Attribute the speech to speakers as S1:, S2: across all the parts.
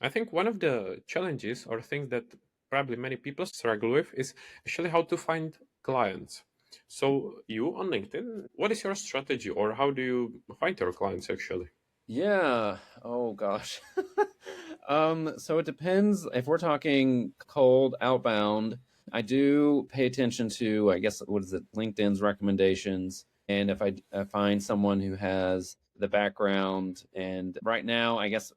S1: I think one of the challenges or things that probably many people struggle with is actually how to find clients. So you on LinkedIn, what is your strategy or how do you find your clients actually?
S2: Yeah. Oh gosh. So it depends. If we're talking cold outbound, I do pay attention to, I guess, what is it, LinkedIn's recommendations. And if I find someone who has the background, and right now, I guess,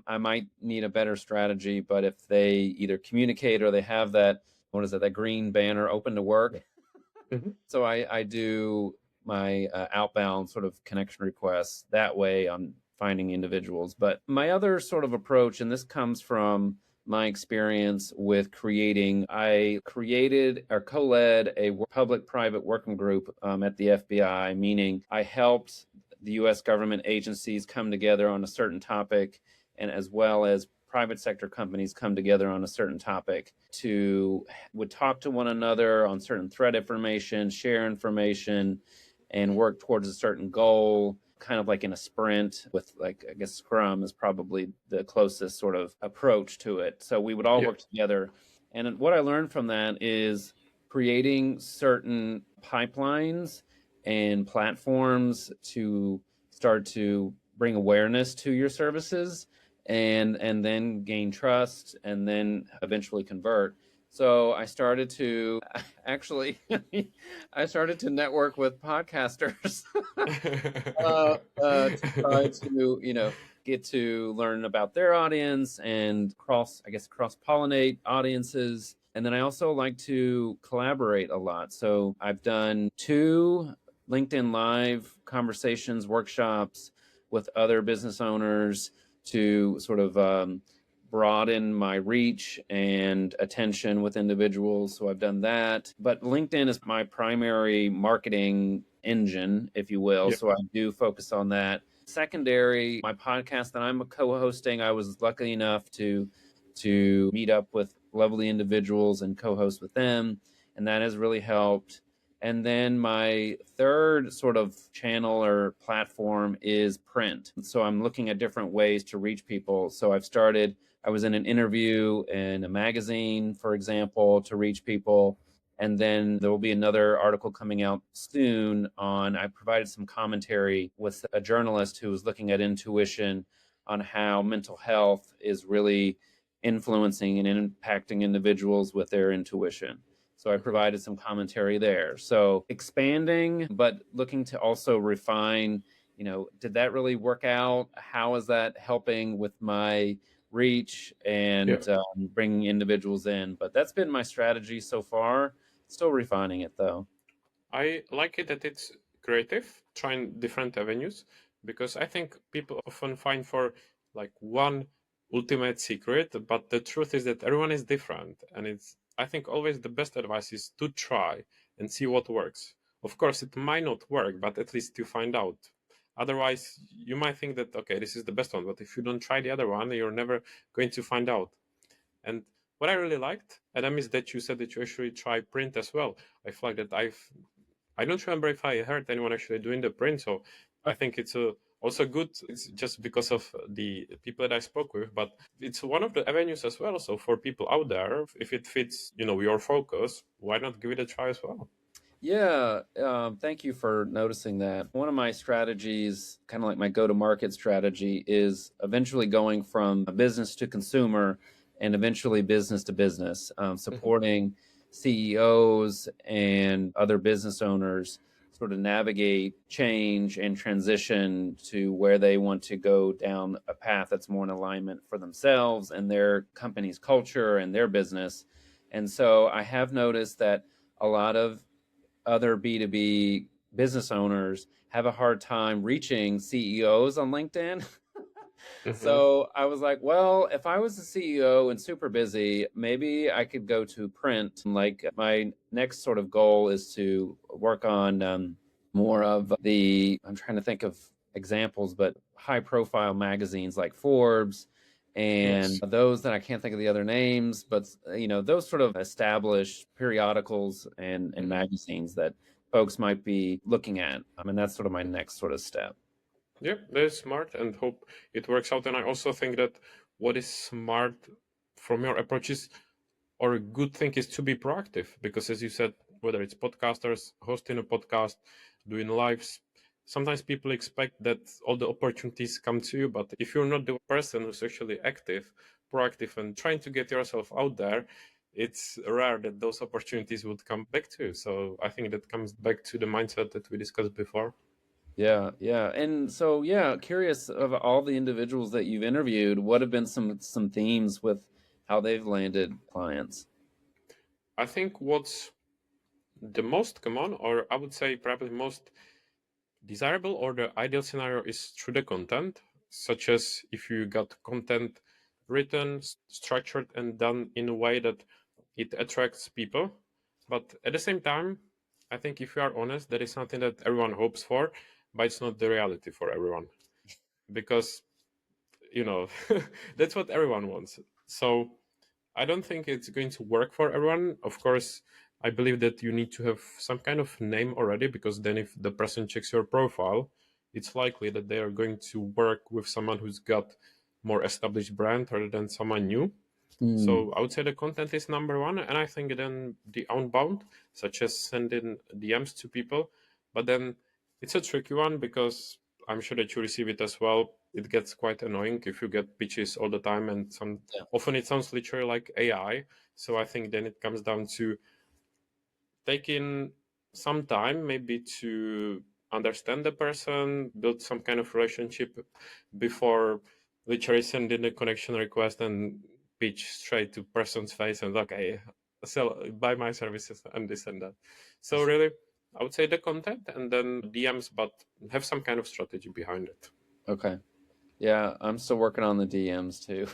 S2: I might need a better strategy, but if they either communicate or they have that, what is it, that green banner open to work.
S1: Mhm.
S2: So I do my outbound sort of connection requests that way on finding individuals. But my other sort of approach, and this comes from my experience with I created or co led a public private working group at the FBI, meaning I helped the US government agencies come together on a certain topic, and as well as private sector companies come together on a certain topic to would talk to one another on certain threat information, share information, and work towards a certain goal, kind of like in a sprint with, like, I guess Scrum is probably the closest sort of approach to it. So we would all
S1: Yeah.
S2: work together. And what I learned from that is creating certain pipelines and platforms to start to bring awareness to your services and then gain trust and then eventually convert. So I started to actually I started to network with podcasters to try to get to learn about their audience and cross pollinate audiences. And then I also like to collaborate a lot. So I've done two LinkedIn Live conversations, workshops with other business owners to sort of broaden my reach and attention with individuals. So I've done that. But LinkedIn is my primary marketing engine, if you will.
S1: Yeah.
S2: So I do focus on that. Secondary, my podcast that I'm co-hosting, I was lucky enough to meet up with lovely individuals and co-host with them, and that has really helped. And then my third sort of channel or platform is print. So I'm looking at different ways to reach people. So I was in an interview in a magazine, for example, to reach people. And then there will be another article coming out soon I provided some commentary with a journalist who was looking at intuition on how mental health is really influencing and impacting individuals with their intuition. So I provided some commentary there. So expanding, but looking to also refine, did that really work out? How is that helping with my reach
S1: Yeah.
S2: and bringing individuals in? But that's been my strategy so far. Still refining it though.
S1: I like it that it's creative, trying different avenues, because I think people often find for like one ultimate secret, but the truth is that everyone is different. And I think always the best advice is to try and see what works. Of course, it might not work, but at least you find out. Otherwise, you might think that, okay, this is the best one, but if you don't try the other one, you're never going to find out. And what I really liked, Adam, is that you said that you actually try print as well. I feel like that I don't remember if I heard anyone actually doing the print, so I think it's also good. It's just because of the people that I spoke with, but it's one of the avenues as well. So for people out there, if it fits, your focus, why not give it a try as well?
S2: Yeah, thank you for noticing that. One of my strategies, kind of like my go to market strategy, is eventually going from business to consumer and eventually business to business,
S1: Mhm.
S2: supporting CEOs and other business owners sort of navigate change and transition to where they want to go down a path that's more in alignment for themselves and their company's culture and their business. And so I have noticed that a lot of other B2B business owners have a hard time reaching CEOs on LinkedIn.
S1: Mhm.
S2: So I was like, well, if I was a CEO and super busy, maybe I could go to print. Like, my next sort of goal is to work on more of I'm trying to think of examples, but high profile magazines like Forbes and
S1: Yes.
S2: those that I can't think of the other names, but those sort of established periodicals and
S1: Mhm.
S2: magazines that folks might be looking at. I mean, that's sort of my next sort of step.
S1: Yeah, that is smart and hope it works out. And I also think that what is smart from your approach is, or a good thing is to be proactive, because as you said, whether it's podcasters hosting a podcast, doing lives, sometimes people expect that all the opportunities come to you, but if you're not the person who's actually active, proactive, and trying to get yourself out there, it's rare that those opportunities would come back to you. So I think that comes back to the mindset that we discussed before.
S2: Yeah, yeah. And so yeah, curious of all the individuals that you've interviewed, what have been some themes with how they've landed clients?
S1: I think what's the most common, or I would say probably most desirable or the ideal scenario, is through the content, such as if you got content written, structured, and done in a way that it attracts people. But at the same time, I think if you are honest, that is something that everyone hopes for, but it's not the reality for everyone, because that's what everyone wants. So I don't think it's going to work for everyone. Of course, I believe that you need to have some kind of name already, because then if the person checks your profile, it's likely that they are going to work with someone who's got more established brand rather than someone new.
S2: Mm.
S1: So I would say the content is number one, and I think then the outbound, such as sending DMs to people, but then it's a tricky one, because I'm sure that you receive it as well. It gets quite annoying if you get pitches all the time, and
S2: Yeah.
S1: often it sounds literally like AI. So I think then it comes down to taking some time maybe to understand the person, build some kind of relationship before literally sending a connection request and pitch straight to person's face and okay, sell, buy my services and this and that. So really, I would say the content and then DMs, but have some kind of strategy behind it.
S2: Okay. Yeah, I'm still working on the DMs too.